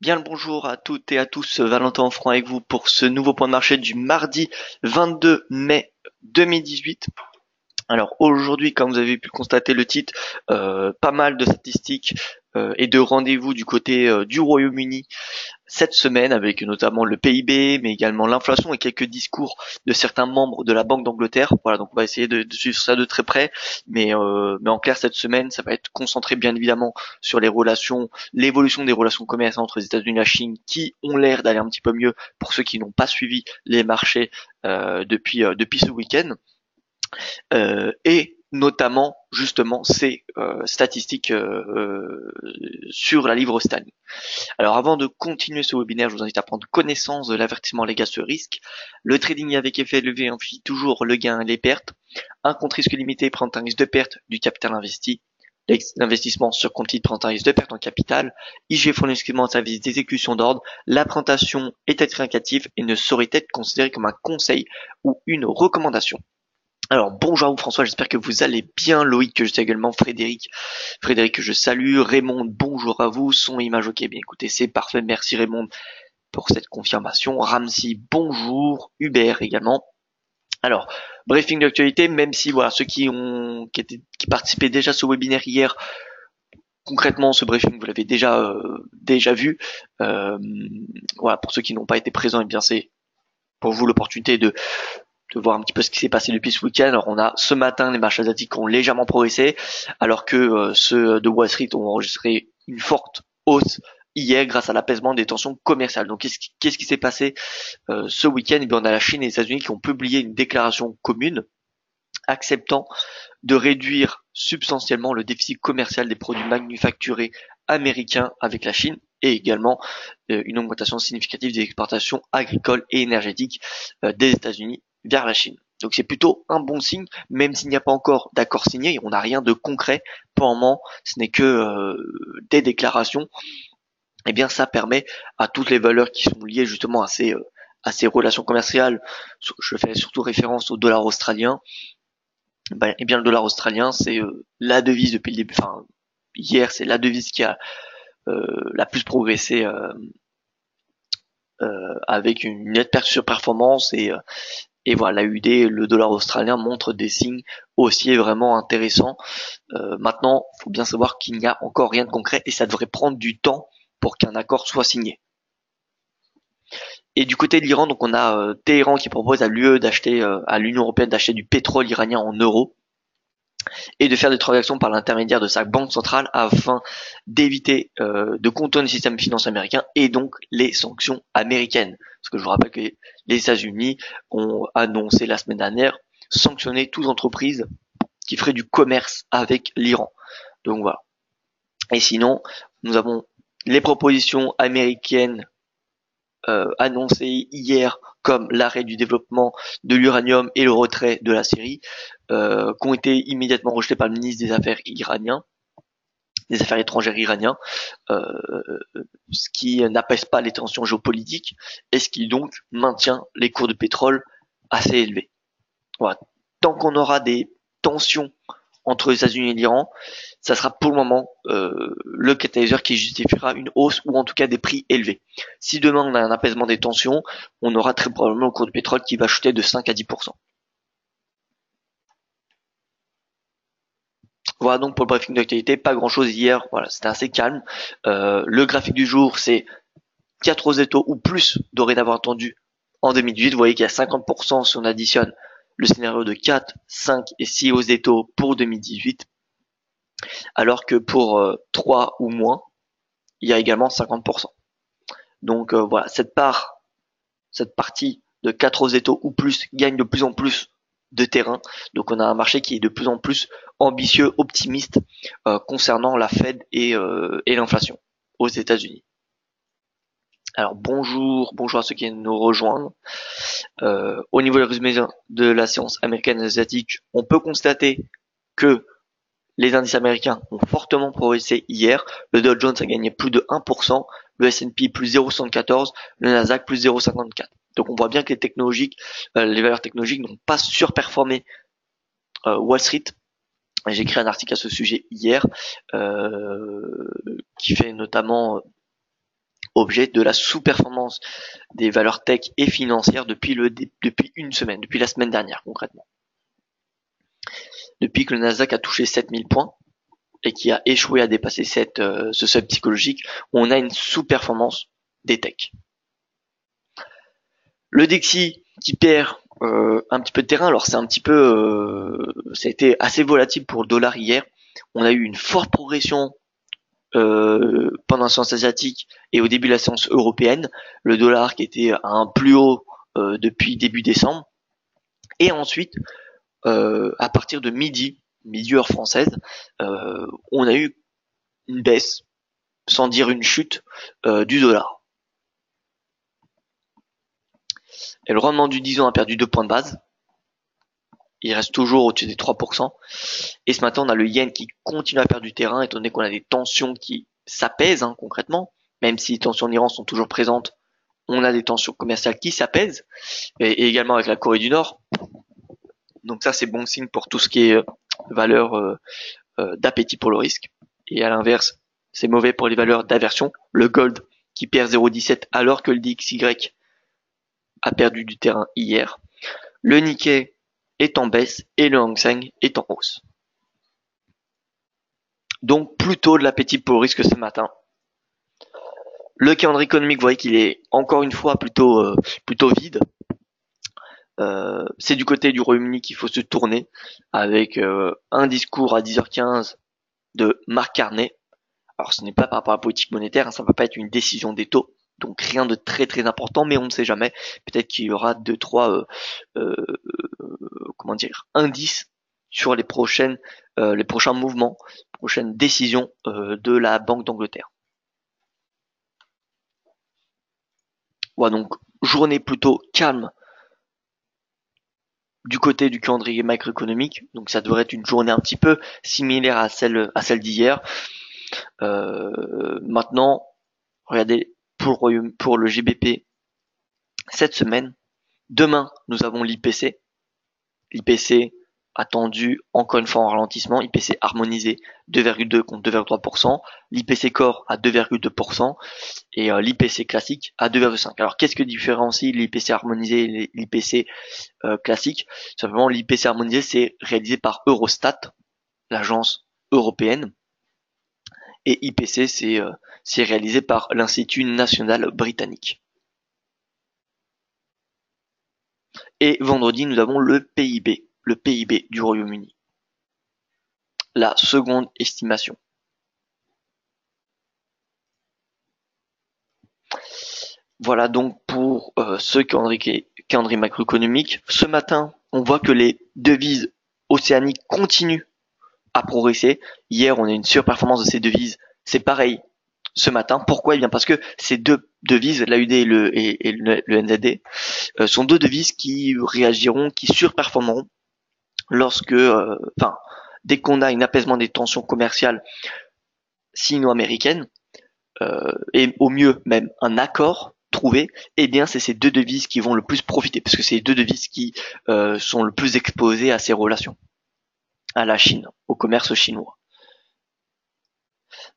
Bien le bonjour à toutes et à tous, Valentin Franc avec vous pour ce nouveau point de marché du mardi 22 mai 2018. Alors aujourd'hui, comme vous avez pu constater le titre, pas mal de statistiques et de rendez-vous du côté du Royaume-Uni cette semaine, avec notamment le PIB, mais également l'inflation et quelques discours de certains membres de la Banque d'Angleterre. Voilà, donc on va essayer de suivre ça de très près, mais en clair cette semaine, ça va être concentré bien évidemment sur les relations, l'évolution des relations commerciales entre les États-Unis et la Chine, qui ont l'air d'aller un petit peu mieux pour ceux qui n'ont pas suivi les marchés depuis ce week-end. Et notamment justement ces statistiques sur la livre sterling. Alors avant de continuer ce webinaire, je vous invite à prendre connaissance de l'avertissement légal sur risque. Le trading avec effet élevé amplifie toujours le gain et les pertes. Un compte risque limité prend un risque de perte du capital investi. L'investissement sur compte titre prend un risque de perte en capital. IG fournit exclusivement un service d'exécution d'ordre. La présentation est indicative et ne saurait être considérée comme un conseil ou une recommandation. Alors bonjour à vous François, j'espère que vous allez bien. Loïc, que je sais également, Frédéric que je salue, Raymond, bonjour à vous, son image ok, bien écoutez, c'est parfait, merci Raymond pour cette confirmation. Ramsey, bonjour, Hubert également. Alors, briefing d'actualité, même si voilà, ceux qui participaient déjà à ce webinaire hier, concrètement ce briefing vous l'avez déjà vu. Voilà, pour ceux qui n'ont pas été présents, et bien c'est pour vous l'opportunité de voir un petit peu ce qui s'est passé depuis ce week-end. Alors on a ce matin les marchés asiatiques ont légèrement progressé, alors que ceux de Wall Street ont enregistré une forte hausse hier grâce à l'apaisement des tensions commerciales. Donc qu'est-ce qui s'est passé ce week-end? Eh bien, on a la Chine et les États-Unis qui ont publié une déclaration commune acceptant de réduire substantiellement le déficit commercial des produits manufacturés américains avec la Chine et également une augmentation significative des exportations agricoles et énergétiques des États-Unis vers la Chine. Donc c'est plutôt un bon signe, même s'il n'y a pas encore d'accord signé, on n'a rien de concret pour le moment, ce n'est que des déclarations. Eh bien ça permet à toutes les valeurs qui sont liées justement à ces relations commerciales, je fais surtout référence au dollar australien. Eh bien le dollar australien c'est la devise depuis le début, enfin hier c'est la devise qui a la plus progressé avec une nette perte sur performance et voilà, l'AUD, le dollar australien montre des signes haussiers vraiment intéressants. Maintenant, il faut bien savoir qu'il n'y a encore rien de concret et ça devrait prendre du temps pour qu'un accord soit signé. Et du côté de l'Iran, donc on a Téhéran qui propose à l'UE d'acheter, à l'Union européenne d'acheter du pétrole iranien en euros et de faire des transactions par l'intermédiaire de sa banque centrale afin d'éviter de contourner le système financier américain et donc les sanctions américaines. Parce que je vous rappelle que les États-Unis ont annoncé la semaine dernière sanctionner toute entreprise qui ferait du commerce avec l'Iran. Donc voilà. Et sinon, nous avons les propositions américaines annoncées hier comme l'arrêt du développement de l'uranium et le retrait de la Syrie, qui ont été immédiatement rejetés par le ministre des Affaires iranien, des Affaires étrangères iranien, ce qui n'apaise pas les tensions géopolitiques et ce qui donc maintient les cours de pétrole assez élevés. Voilà. Tant qu'on aura des tensions entre les États-Unis et l'Iran, ça sera pour le moment le catalyseur qui justifiera une hausse ou en tout cas des prix élevés. Si demain on a un apaisement des tensions, on aura très probablement le cours du pétrole qui va chuter de 5 à 10%. Voilà donc pour le briefing d'actualité, pas grand chose hier, voilà, c'était assez calme. Le graphique du jour, c'est 4 Rosetto ou plus dorénavant attendu en 2018. Vous voyez qu'il y a 50% si on additionne le scénario de 4, 5 et 6 Rosetto pour 2018. Alors que pour 3 ou moins, il y a également 50%. Donc voilà, cette partie de 4 Rosetto ou plus gagne de plus en plus de terrain. Donc on a un marché qui est de plus en plus ambitieux, optimiste concernant la Fed et l'inflation aux États-Unis. Alors bonjour à ceux qui viennent nous rejoindre. Au niveau du résumé de la séance américaine et asiatique, on peut constater que les indices américains ont fortement progressé hier. Le Dow Jones a gagné plus de 1%, le S&P plus 0,74, le Nasdaq plus 0,54. Donc on voit bien que les valeurs technologiques n'ont pas surperformé Wall Street. J'ai écrit un article à ce sujet hier qui fait notamment objet de la sous-performance des valeurs tech et financières depuis une semaine, depuis la semaine dernière concrètement. Depuis que le Nasdaq a touché 7000 points et qui a échoué à dépasser ce seuil psychologique, on a une sous-performance des techs. Le DXY qui perd un petit peu de terrain, alors c'est un petit peu, ça a été assez volatile pour le dollar hier. On a eu une forte progression pendant la séance asiatique et au début de la séance européenne, le dollar qui était à un plus haut depuis début décembre, et ensuite à partir de midi heure française, on a eu une baisse, sans dire une chute du dollar. Et le rendement du 10 ans a perdu 2 points de base. Il reste toujours au-dessus des 3%. Et ce matin, on a le yen qui continue à perdre du terrain, étant donné qu'on a des tensions qui s'apaisent concrètement. Même si les tensions en Iran sont toujours présentes, on a des tensions commerciales qui s'apaisent. Et également avec la Corée du Nord. Donc ça, c'est bon signe pour tout ce qui est valeur d'appétit pour le risque. Et à l'inverse, c'est mauvais pour les valeurs d'aversion. Le gold qui perd 0,17 alors que le DXY a perdu du terrain hier. Le Nikkei est en baisse et le Hang Seng est en hausse. Donc plutôt de l'appétit pour le risque ce matin. Le calendrier économique, vous voyez qu'il est encore une fois plutôt vide. C'est du côté du Royaume-Uni qu'il faut se tourner avec un discours à 10h15 de Mark Carney. Alors ce n'est pas par rapport à la politique monétaire, ça ne va pas être une décision des taux. Donc rien de très très important, mais on ne sait jamais. Peut-être qu'il y aura 2-3 indices sur les prochains mouvements, prochaines décisions de la Banque d'Angleterre. Voilà, donc journée plutôt calme du côté du calendrier macroéconomique. Donc ça devrait être une journée un petit peu similaire à celle d'hier. Maintenant, regardez pour le GBP cette semaine. Demain, nous avons l'IPC. L'IPC attendu encore une fois en ralentissement. IPC harmonisé 2,2 contre 2,3%. L'IPC Core à 2,2% et l'IPC classique à 2,5. Alors qu'est-ce que différencie l'IPC harmonisé et l'IPC classique? Simplement, l'IPC harmonisé c'est réalisé par Eurostat, l'agence européenne, et IPC c'est réalisé par l'Institut national britannique. Et vendredi, nous avons le PIB du Royaume-Uni. La seconde estimation. Voilà donc pour ce calendrier macroéconomique. Ce matin, on voit que les devises océaniques continuent à progresser. Hier, on a une surperformance de ces devises. C'est pareil ce matin. Pourquoi? Eh bien parce que ces deux devises, l'AUD et le NZD, sont deux devises qui réagiront, qui surperformeront lorsque, dès qu'on a un apaisement des tensions commerciales sino-américaines, et au mieux même un accord trouvé, eh bien c'est ces deux devises qui vont le plus profiter, parce que c'est les deux devises qui sont le plus exposées à ces relations, à la Chine, au commerce chinois.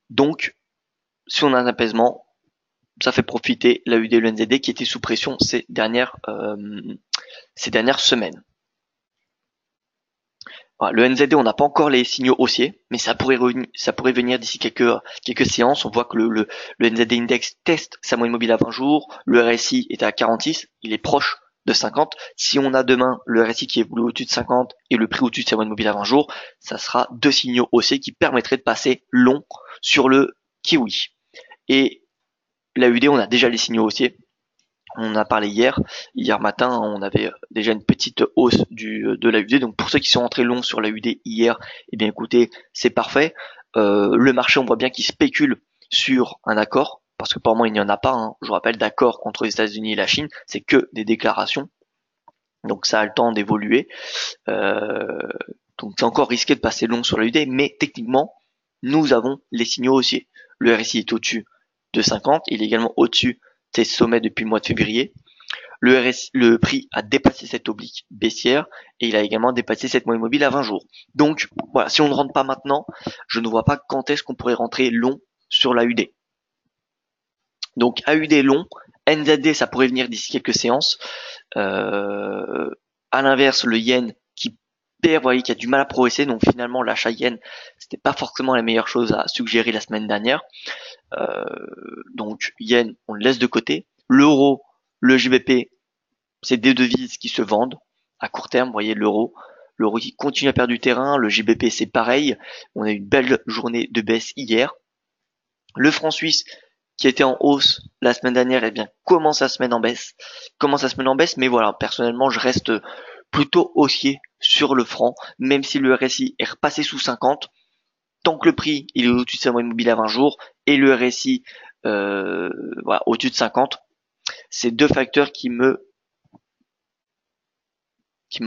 Donc, si on a un apaisement, ça fait profiter l'AUD et le NZD qui étaient sous pression ces dernières semaines. Voilà, le NZD, on n'a pas encore les signaux haussiers, mais ça pourrait venir d'ici quelques séances. On voit que le NZD Index teste sa moyenne mobile à 20 jours, le RSI est à 46, il est proche de 50. Si on a demain le RSI qui est au-dessus de 50 et le prix au-dessus de sa moyenne mobile à 20 jours, ça sera deux signaux haussiers qui permettraient de passer long sur le kiwi. Et l'AUD, on a déjà les signaux haussiers. On a parlé hier matin, on avait déjà une petite hausse de l'AUD. Donc pour ceux qui sont entrés longs sur l'AUD hier, eh bien écoutez, c'est parfait. Le marché, on voit bien qu'il spécule sur un accord, parce que pour le moment il n'y en a pas. Je vous rappelle, d'accord entre les États-Unis et la Chine, c'est que des déclarations. Donc ça a le temps d'évoluer. Donc c'est encore risqué de passer long sur l'AUD, mais techniquement, nous avons les signaux haussiers. Le RSI est au-dessus de 50, il est également au-dessus des sommets depuis le mois de février. Le prix a dépassé cette oblique baissière et il a également dépassé cette moyenne mobile à 20 jours. Donc voilà, si on ne rentre pas maintenant, je ne vois pas quand est-ce qu'on pourrait rentrer long sur l'AUD. Donc AUD long, NZD ça pourrait venir d'ici quelques séances. À l'inverse, le yen qui perd, vous voyez, qui a du mal à progresser, donc finalement l'achat yen, c'était pas forcément la meilleure chose à suggérer la semaine dernière. Donc yen, on le laisse de côté. L'euro, le GBP, c'est des devises qui se vendent à court terme. Vous voyez l'euro qui continue à perdre du terrain. Le GBP, c'est pareil. On a eu une belle journée de baisse hier. Le franc suisse, qui était en hausse la semaine dernière, eh bien commence à se mettre en baisse. Mais voilà, personnellement, je reste plutôt haussier sur le franc, même si le RSI est repassé sous 50. Tant que le prix il est au-dessus de sa moyenne mobile à 20 jours et le RSI voilà, au-dessus de 50, c'est deux facteurs qui me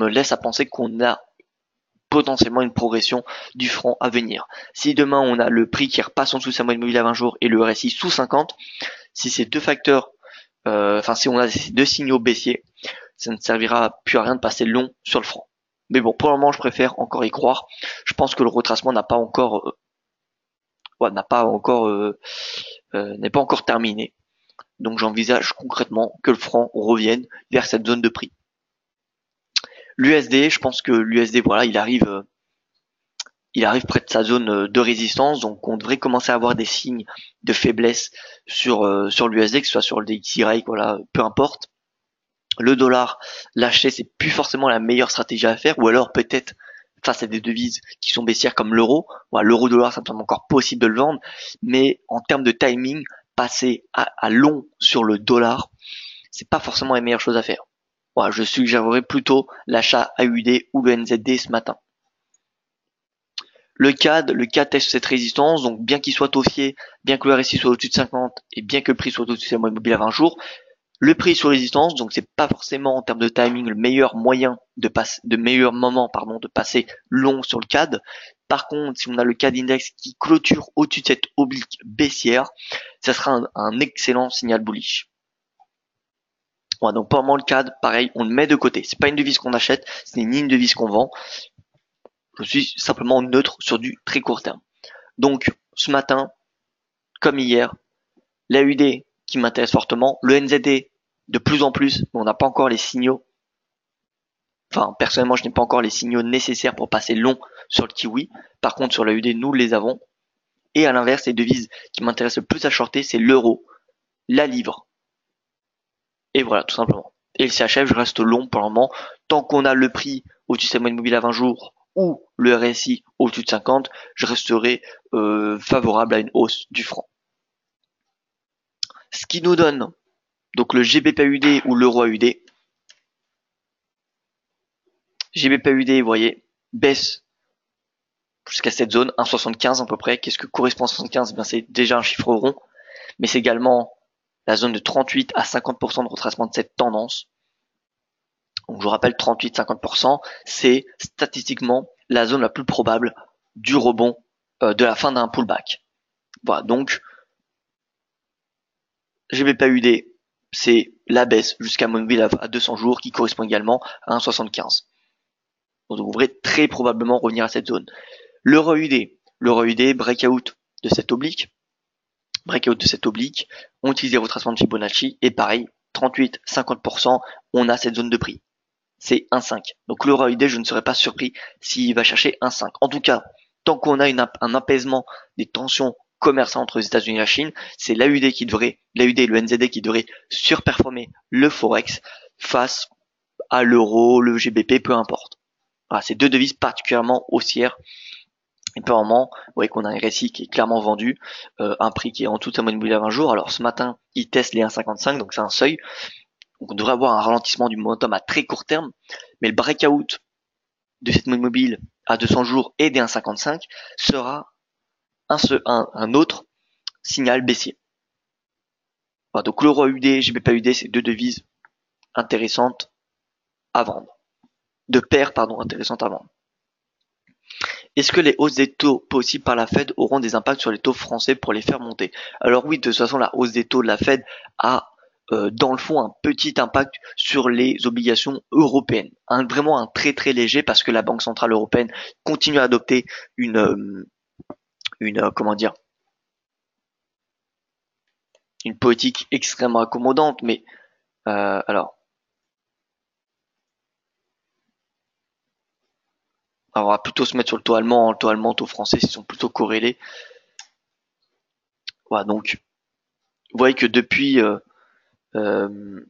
laissent à penser qu'on a potentiellement une progression du franc à venir. Si demain on a le prix qui repasse en dessous de sa moyenne mobile à 20 jours et le RSI sous 50, si ces deux facteurs, si on a ces deux signaux baissiers, ça ne servira plus à rien de passer long sur le franc. Mais bon, pour le moment, je préfère encore y croire. Je pense que le retracement n'a pas encore, n'est pas encore terminé. Donc j'envisage concrètement que le franc revienne vers cette zone de prix. L'USD, je pense que l'USD, voilà, il arrive près de sa zone de résistance, donc on devrait commencer à avoir des signes de faiblesse sur l'USD, que ce soit sur le DXY, voilà, peu importe. Le dollar, l'acheter, c'est plus forcément la meilleure stratégie à faire, ou alors peut-être face à des devises qui sont baissières comme l'euro. Voilà, l'euro dollar, ça me semble encore possible de le vendre, mais en termes de timing, passer à long sur le dollar, c'est pas forcément la meilleure chose à faire. Voilà, je suggérerais plutôt l'achat AUD ou le NZD ce matin. Le CAD teste cette résistance, donc bien qu'il soit haussier, bien que le RSI soit au-dessus de 50 et bien que le prix soit au-dessus de sa moyenne mobile à 20 jours, le prix sur résistance, donc c'est pas forcément en termes de timing le meilleur moyen de passer long sur le CAD. Par contre, si on a le CAD index qui clôture au-dessus de cette oblique baissière, ça sera un excellent signal bullish. Voilà, donc pour le moment le CAD, pareil, on le met de côté. C'est pas une devise qu'on achète, ce n'est ni une devise qu'on vend. Je suis simplement neutre sur du très court terme. Donc ce matin, comme hier, l'AUD qui m'intéresse fortement, le NZD de plus en plus, mais on n'a pas encore les signaux. Enfin, personnellement, je n'ai pas encore les signaux nécessaires pour passer long sur le kiwi. Par contre, sur l'AUD, nous les avons. Et à l'inverse, les devises qui m'intéressent le plus à shorter, c'est l'euro, la livre. Et voilà, tout simplement. Et le CHF, je reste long pour le moment. Tant qu'on a le prix au-dessus de sa moyenne mobile à 20 jours ou le RSI au-dessus de 50, je resterai favorable à une hausse du franc. Ce qui nous donne donc le GBP-AUD ou l'euro-AUD. GBP-AUD, vous voyez, baisse jusqu'à cette zone, 1,75 à peu près. Qu'est-ce que correspond à 75? Bien, c'est déjà un chiffre rond, mais c'est également la zone de 38 à 50% de retracement de cette tendance. Donc je vous rappelle, 38-50%, c'est statistiquement la zone la plus probable du rebond de la fin d'un pullback. Voilà, donc GBP-AUD, c'est la baisse jusqu'à Monville à 200 jours qui correspond également à 1,75. Donc vous devrez très probablement revenir à cette zone. L'euro-AUD, breakout de cette oblique, on utilise les retracements de Fibonacci et pareil, 38-50%, on a cette zone de prix. C'est 1,5. Donc l'euro-AUD, je ne serais pas surpris s'il va chercher 1,5. En tout cas, tant qu'on a un apaisement des tensions commerçants entre les États-Unis et la Chine, c'est l'AUD et le NZD qui devraient surperformer le Forex face à l'euro, le GBP, peu importe. Voilà, c'est deux devises particulièrement haussières. Et pour le moment, vous voyez qu'on a un RSI qui est clairement vendu, un prix qui est en dessous de sa moyenne mobile à 20 jours. Alors ce matin, il teste les 1,55, donc c'est un seuil. Donc on devrait avoir un ralentissement du momentum à très court terme, mais le breakout de cette moyenne mobile à 200 jours et des 1,55 sera un autre signal baissier. Voilà, donc l'euro AUD, GBP-AUD, c'est deux devises intéressantes à vendre. Intéressantes à vendre. Est-ce que les hausses des taux possibles par la Fed auront des impacts sur les taux français pour les faire monter? Alors oui, de toute façon, la hausse des taux de la Fed a dans le fond un petit impact sur les obligations européennes. Vraiment un très très léger parce que la Banque Centrale Européenne continue à adopter une une politique extrêmement accommodante, mais alors, on va plutôt se mettre sur le taux allemand. Le taux allemand, le taux français, ils sont plutôt corrélés. Voilà, donc vous voyez que euh,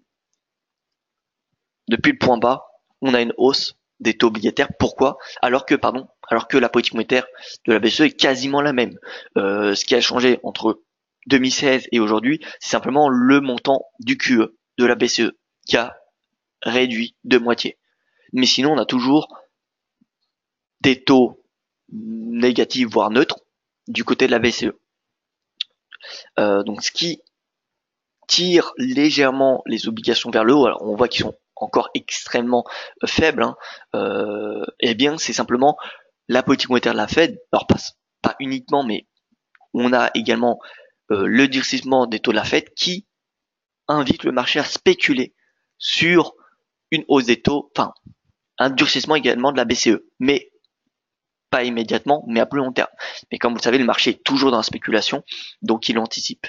depuis le point bas, on a une hausse des taux obligataires. Pourquoi? Alors que la politique monétaire de la BCE est quasiment la même. Ce qui a changé entre 2016 et aujourd'hui, c'est simplement le montant du QE de la BCE qui a réduit de moitié. Mais sinon, on a toujours des taux négatifs, voire neutres, du côté de la BCE. Donc ce qui tire légèrement les obligations vers le haut, alors on voit qu'ils sont encore extrêmement faibles, eh bien c'est simplement la politique monétaire de la Fed, alors pas uniquement, mais on a également le durcissement des taux de la Fed qui invite le marché à spéculer sur une hausse des taux, enfin un durcissement également de la BCE, mais pas immédiatement, mais à plus long terme. Mais comme vous le savez, le marché est toujours dans la spéculation, donc il anticipe.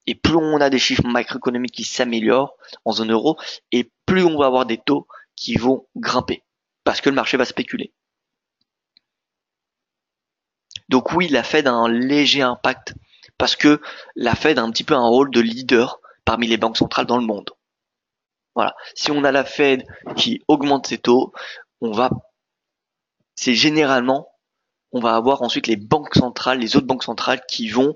Et plus on a des chiffres macroéconomiques qui s'améliorent en zone euro, et plus on va avoir des taux qui vont grimper, parce que le marché va spéculer. Donc oui, la Fed a un léger impact, parce que la Fed a un petit peu un rôle de leader parmi les banques centrales dans le monde. Voilà. Si on a la Fed qui augmente ses taux, c'est généralement, on va avoir ensuite les banques centrales, les autres banques centrales qui vont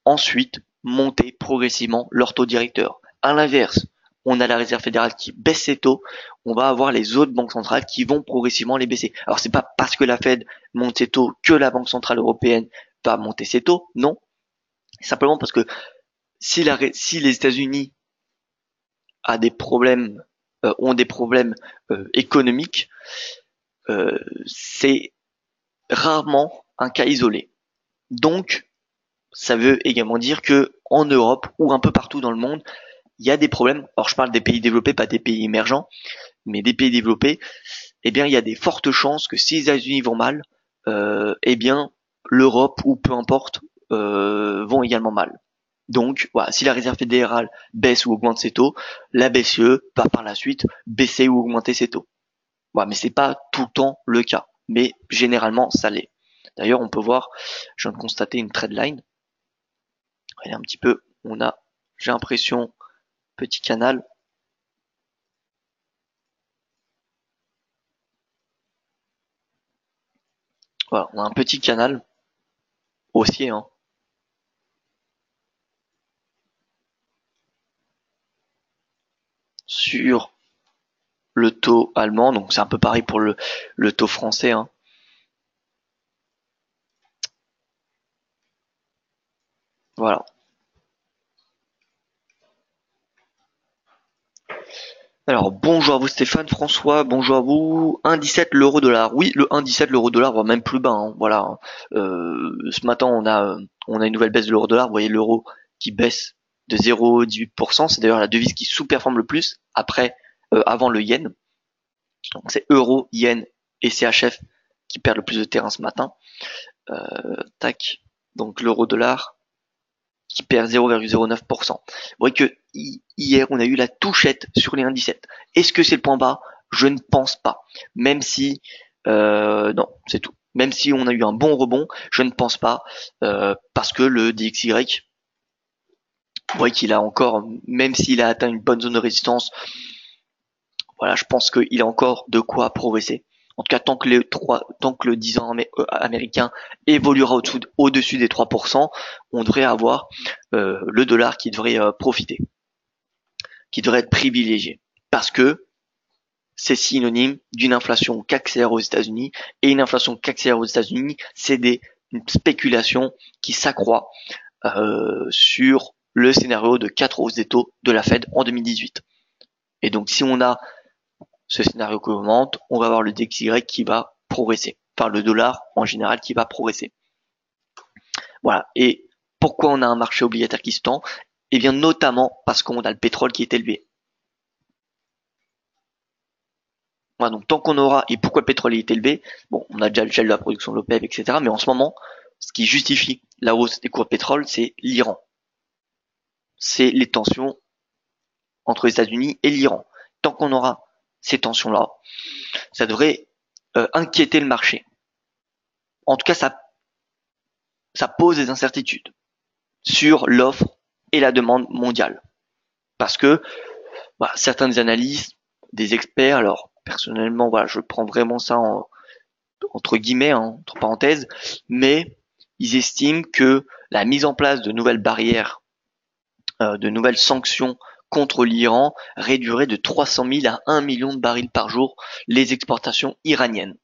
ensuite monter progressivement leur taux directeur. À l'inverse, on a la Réserve fédérale qui baisse ses taux, on va avoir les autres banques centrales qui vont progressivement les baisser. Alors c'est pas parce que la Fed monte ses taux que la Banque centrale européenne va monter ses taux, non. Simplement parce que si les États-Unis ont des problèmes économiques, c'est rarement un cas isolé. Donc ça veut également dire que en Europe ou un peu partout dans le monde, il y a des problèmes. Alors je parle des pays développés, pas des pays émergents, mais des pays développés. Eh bien, il y a des fortes chances que si les États-Unis vont mal, eh bien l'Europe ou peu importe vont également mal. Donc voilà, si la Réserve fédérale baisse ou augmente ses taux, la BCE va par la suite baisser ou augmenter ses taux. Voilà, mais c'est pas tout le temps le cas, mais généralement ça l'est. D'ailleurs, on peut voir, je viens de constater une trendline. Regardez un petit peu, j'ai l'impression, petit canal. Voilà, on a un petit canal haussier, sur le taux allemand, donc c'est un peu pareil pour le taux français, Voilà. Alors bonjour à vous Stéphane, François, bonjour à vous. 1,17 l'euro dollar. Oui, le 1,17 l'euro dollar va même plus bas, voilà. Ce matin on a une nouvelle baisse de l'euro dollar. Vous voyez l'euro qui baisse de 0,18%. C'est d'ailleurs la devise qui sous-performe le plus avant le yen. Donc c'est euro, yen et CHF qui perdent le plus de terrain ce matin. Tac. Donc l'euro dollar qui perd 0,09%. Vous voyez que hier, on a eu la touchette sur les 1,17. Est-ce que c'est le point bas? Je ne pense pas. Même si, non, c'est tout. Même si on a eu un bon rebond, je ne pense pas, parce que le DXY, vous voyez qu'il a encore, même s'il a atteint une bonne zone de résistance, voilà, je pense qu'il a encore de quoi progresser. En tout cas, tant que le 10 ans américain évoluera au-dessus des 3%, on devrait avoir le dollar qui devrait profiter, qui devrait être privilégié. Parce que c'est synonyme d'une inflation qui accélère aux États-Unis, et une inflation qui accélère aux États-Unis, c'est une spéculation qui s'accroît sur le scénario de 4 hausses des taux de la Fed en 2018. Et donc si on a ce scénario qui augmente, on va avoir le DXY qui va progresser. Enfin, le dollar en général qui va progresser. Voilà. Et pourquoi on a un marché obligataire qui se tend? Eh bien, notamment parce qu'on a le pétrole qui est élevé. Voilà, donc tant qu'on aura, et pourquoi le pétrole est élevé? Bon, on a déjà le gel de la production de l'OPEP, etc. Mais en ce moment, ce qui justifie la hausse des cours de pétrole, c'est l'Iran. c'est les tensions entre les États-Unis et l'Iran. Tant qu'on aura ces tensions-là, ça devrait inquiéter le marché. En tout cas, ça pose des incertitudes sur l'offre et la demande mondiale. Parce que certains analystes, des experts, alors personnellement, je prends vraiment ça entre guillemets, entre parenthèses, mais ils estiment que la mise en place de nouvelles barrières, de nouvelles sanctions contre l'Iran réduirait de 300 000 à 1 million de barils par jour les exportations iraniennes.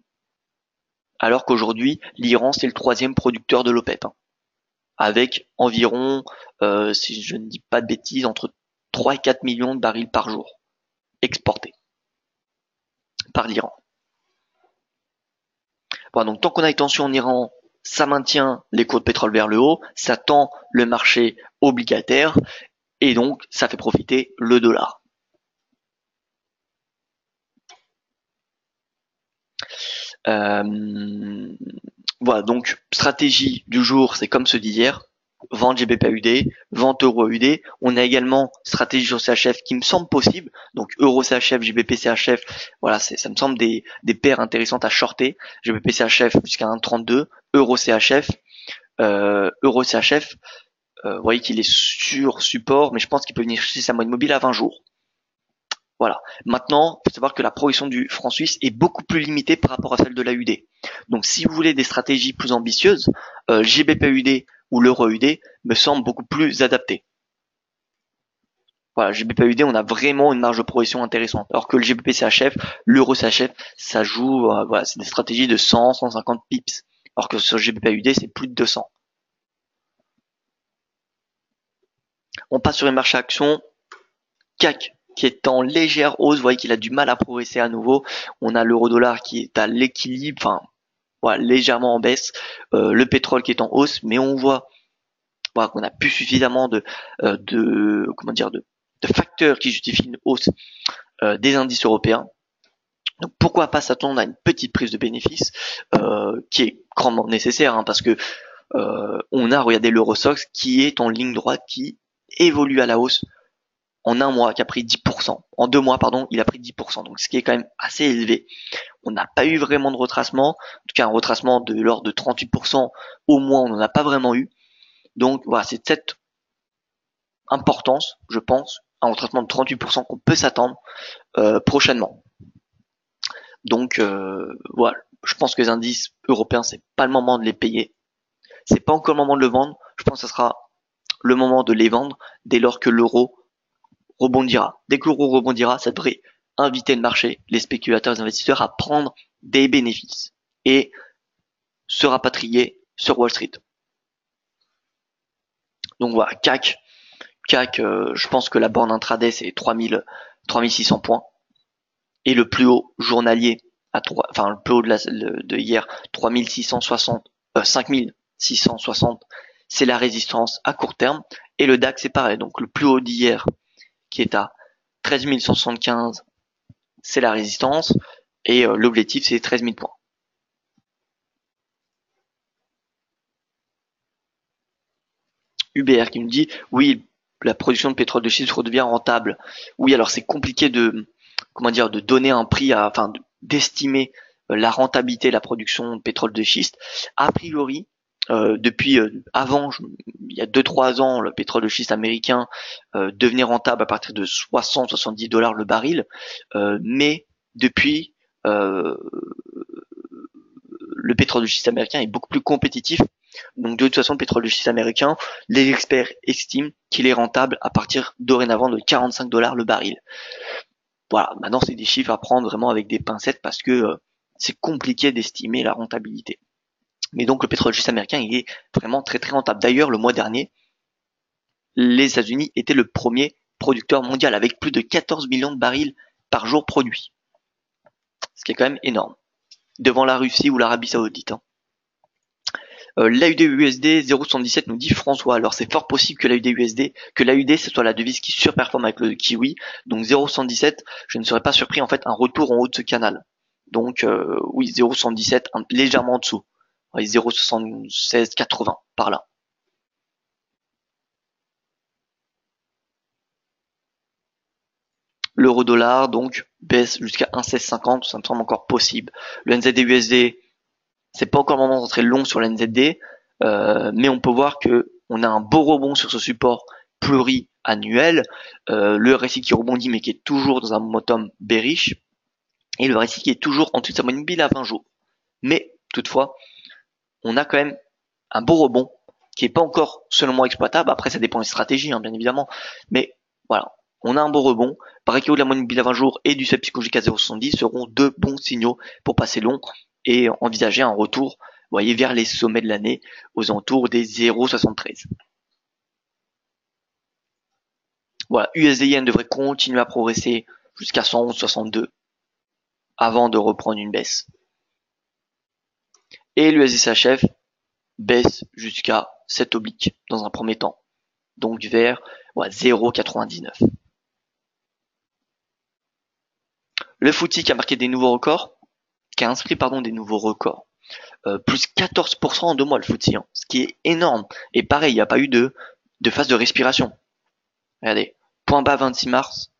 Alors qu'aujourd'hui, l'Iran, c'est le 3e producteur de l'OPEP, avec environ, si je ne dis pas de bêtises, entre 3 et 4 millions de barils par jour exportés par l'Iran. Donc tant qu'on a des tensions en Iran, ça maintient les cours de pétrole vers le haut, ça tend le marché obligataire, et donc ça fait profiter le dollar. Donc stratégie du jour, c'est comme ceux d'hier, vente GBP/USD, vente euro/USD. On a également stratégie sur CHF qui me semble possible, donc euro CHF, GBP CHF, ça me semble des paires intéressantes à shorter. GBP CHF jusqu'à 1,32, euro CHF, vous voyez qu'il est sur support, mais je pense qu'il peut venir chercher sa moyenne mobile à 20 jours. Voilà. Maintenant, il faut savoir que la progression du franc suisse est beaucoup plus limitée par rapport à celle de l'AUD. Donc, si vous voulez des stratégies plus ambitieuses, GBP/USD ou l'euro/USD me semble beaucoup plus adapté. GBP/USD, on a vraiment une marge de progression intéressante. Alors que le GBP CHF, l'euro CHF, ça joue, c'est des stratégies de 100, 150 pips. Alors que sur GBP/USD, c'est plus de 200. On passe sur les marchés actions. CAC qui est en légère hausse, vous voyez qu'il a du mal à progresser à nouveau. On a l'euro-dollar qui est à l'équilibre, légèrement en baisse, le pétrole qui est en hausse, mais on voit qu'on n'a plus suffisamment de facteurs qui justifient une hausse des indices européens. Donc pourquoi pas s'attendre à une petite prise de bénéfice qui est grandement nécessaire, parce que on a regardé l'Eurostoxx qui est en ligne droite, qui évolue à la hausse en un mois, qui a pris 10%. En 2 mois, il a pris 10%. Donc, ce qui est quand même assez élevé. On n'a pas eu vraiment de retracement. En tout cas, un retracement de l'ordre de 38%, au moins, on n'en a pas vraiment eu. Donc, c'est cette importance, je pense, un retracement de 38% qu'on peut s'attendre prochainement. Donc, je pense que les indices européens, c'est pas le moment de les payer. C'est pas encore le moment de le vendre. Je pense que ce sera le moment de les vendre dès lors que l'euro rebondira. Dès que l'euro rebondira, ça devrait inviter le marché, les spéculateurs et les investisseurs à prendre des bénéfices et se rapatrier sur Wall Street. Donc voilà, CAC, je pense que la borne intraday c'est 3600 points et le plus haut journalier le plus haut de hier 5660, c'est la résistance à court terme, et le DAX c'est pareil, donc le plus haut d'hier qui est à 13 175, c'est la résistance, et l'objectif c'est 13 000 points. UBR qui nous dit oui, la production de pétrole de schiste redevient rentable. Oui, alors c'est compliqué de donner un prix d'estimer la rentabilité de la production de pétrole de schiste. A priori, depuis avant, il y a 2-3 ans, le pétrole de schiste américain devenait rentable à partir de 60-70 $ le baril, mais depuis le pétrole de schiste américain est beaucoup plus compétitif. Donc de toute façon, le pétrole de schiste américain, les experts estiment qu'il est rentable à partir dorénavant de 45 $ le baril. Voilà, maintenant c'est des chiffres à prendre vraiment avec des pincettes parce que c'est compliqué d'estimer la rentabilité. Mais donc le pétrole de schiste américain, il est vraiment très très rentable. D'ailleurs, le mois dernier, les États-Unis étaient le premier producteur mondial avec plus de 14 millions de barils par jour produits. Ce qui est quand même énorme. Devant la Russie ou l'Arabie Saoudite. L'AUD-USD 0,77 nous dit François. Alors c'est fort possible que l'AUD ce soit la devise qui surperforme avec le kiwi. Donc 0,77, je ne serais pas surpris en fait un retour en haut de ce canal. Donc oui, 0,77 légèrement en dessous. 0,7680 par là. L'euro-dollar, donc, baisse jusqu'à 1,1650, ça me semble encore possible. Le NZD-USD, c'est pas encore le moment d'entrer long sur le NZD, mais on peut voir que on a un beau rebond sur ce support pluri-annuel. Le RSI qui rebondit, mais qui est toujours dans un momentum bearish. Et le RSI qui est toujours en dessous de sa moyenne mobile à 20 jours. Mais, toutefois, on a quand même un beau rebond qui est pas encore selon moi exploitable. Après, ça dépend des stratégies, bien évidemment. Mais voilà, on a un beau rebond. Breakout de la moyenne mobile à 20 jours et du seuil psychologique à 0,70 seront deux bons signaux pour passer long et envisager un retour, vous voyez, vers les sommets de l'année aux alentours des 0,73. Voilà, USD-Yen devrait continuer à progresser jusqu'à 111,62 avant de reprendre une baisse. Et l'USD-CHF baisse jusqu'à 7 oblique dans un premier temps, donc vers 0,99. Le FTSE qui a marqué des nouveaux records, qui a inscrit des nouveaux records, plus 14% en 2 mois le FTSE, ce qui est énorme. Et pareil, il n'y a pas eu de phase de respiration. Regardez, point bas 26 mars,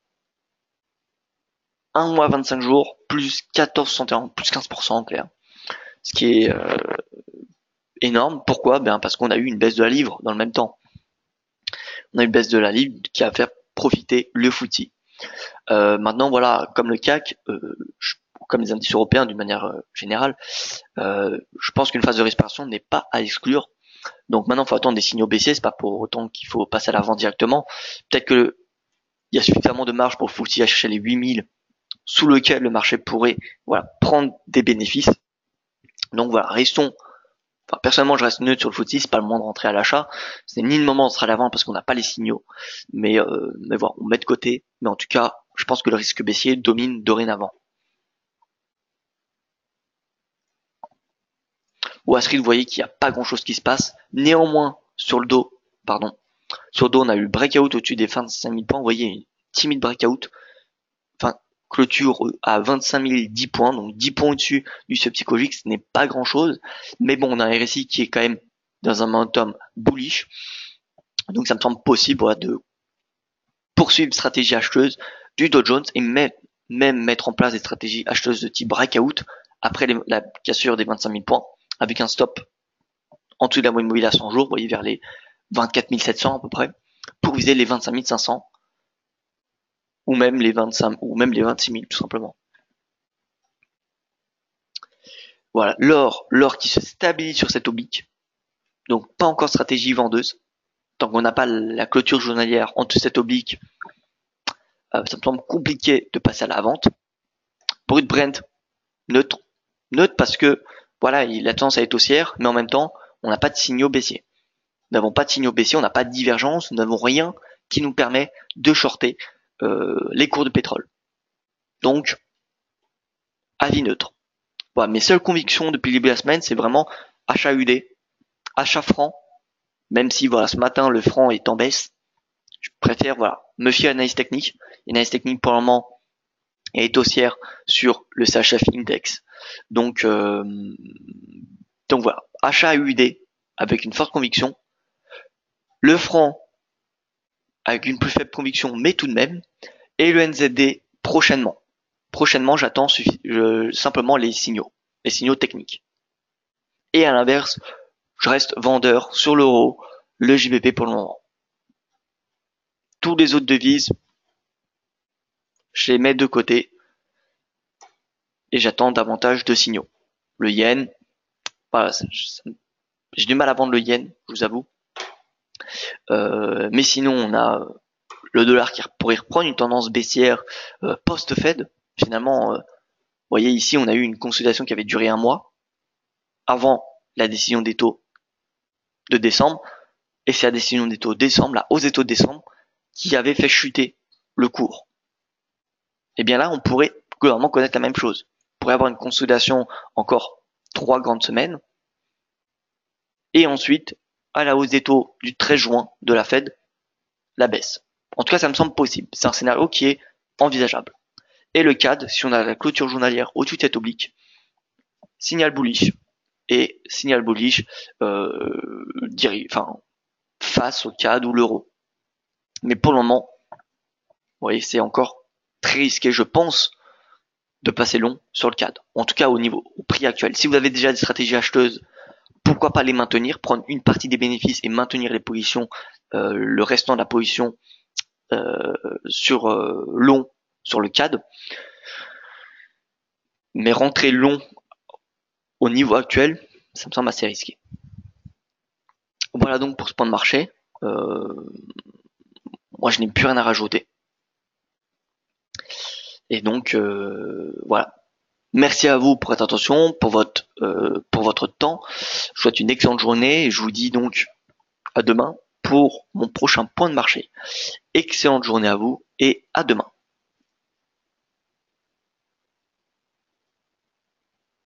1 mois 25 jours, plus 14,61, plus 15% en clair. Ce qui est énorme. Pourquoi? Parce qu'on a eu une baisse de la livre dans le même temps. On a eu une baisse de la livre qui a fait profiter le FTSE. Maintenant, voilà, comme le CAC, comme les indices européens d'une manière générale, je pense qu'une phase de respiration n'est pas à exclure. Donc maintenant, il faut attendre des signaux baissiers, c'est pas pour autant qu'il faut passer à l'avant directement. Peut-être que il y a suffisamment de marge pour le FTSE à chercher les 8000, sous lequel le marché pourrait prendre des bénéfices. Donc voilà, personnellement, je reste neutre sur le FTSE, c'est pas le moment de rentrer à l'achat. C'est ni le moment de rentrer à l'avant parce qu'on n'a pas les signaux. Mais voilà, on met de côté. Mais en tout cas, je pense que le risque baissier domine dorénavant. Wall Street, vous voyez qu'il n'y a pas grand chose qui se passe. Néanmoins, sur le dos, on a eu le breakout au-dessus des 25 000 points. Vous voyez, une timide breakout. Clôture à 25 010 points, donc 10 points au-dessus du seuil psychologique, ce n'est pas grand chose. Mais bon, on a un RSI qui est quand même dans un momentum bullish. Donc ça me semble possible de poursuivre une stratégie acheteuse du Dow Jones et même mettre en place des stratégies acheteuses de type breakout après la cassure des 25 000 points avec un stop en dessous de la moyenne mobile à 100 jours, vous voyez, vers les 24 700 à peu près, pour viser les 25 500 ou même les 26 000 tout simplement. Voilà, l'or qui se stabilise sur cette oblique, donc pas encore stratégie vendeuse, tant qu'on n'a pas la clôture journalière entre cette oblique, ça me semble compliqué de passer à la vente. Brut Brent, neutre parce que voilà, il a tendance à être haussière, mais en même temps, on n'a pas de signaux baissiers. Nous n'avons pas de signaux baissiers, on n'a pas de divergence, nous n'avons rien qui nous permet de shorter les cours de pétrole. Donc, avis neutre. Voilà, mes seules convictions depuis le début de la semaine, c'est vraiment achat UD, achat franc, même si ce matin le franc est en baisse. Je préfère me fier à l'analyse technique. L'analyse technique pour le moment est haussière sur le CHF Index. Donc voilà, achat UD avec une forte conviction. Le franc avec une plus faible conviction, mais tout de même. Et le NZD prochainement. Prochainement, j'attends simplement les signaux techniques. Et à l'inverse, je reste vendeur sur l'euro, le JBP pour le moment. Tous les autres devises, je les mets de côté et j'attends davantage de signaux. Le yen, j'ai du mal à vendre le yen, je vous avoue. Mais sinon, on a le dollar qui pourrait reprendre une tendance baissière post-Fed. Finalement, vous voyez ici, on a eu une consolidation qui avait duré 1 mois avant la décision des taux de décembre. Et c'est la décision des taux de décembre, la hausse des taux de décembre, qui avait fait chuter le cours. Et bien là, on pourrait globalement connaître la même chose. On pourrait avoir une consolidation encore 3 grandes semaines. Et ensuite, à la hausse des taux du 13 juin de la Fed, la baisse. En tout cas, ça me semble possible. C'est un scénario qui est envisageable. Et le CAD, si on a la clôture journalière au-dessus de cette oblique, signal bullish. Et signal bullish, face au CAD ou l'euro. Mais pour le moment, vous voyez, c'est encore très risqué, je pense, de passer long sur le CAD. En tout cas au prix actuel. Si vous avez déjà des stratégies acheteuses, pourquoi pas les maintenir, prendre une partie des bénéfices et maintenir les positions, le restant de la position sur long sur le CAD, mais rentrer long au niveau actuel, ça me semble assez risqué. Voilà donc pour ce point de marché. Moi, je n'ai plus rien à rajouter. Et donc, voilà. Merci à vous pour votre attention, pour votre temps. Je vous souhaite une excellente journée et je vous dis donc à demain pour mon prochain point de marché. Excellente journée à vous et à demain.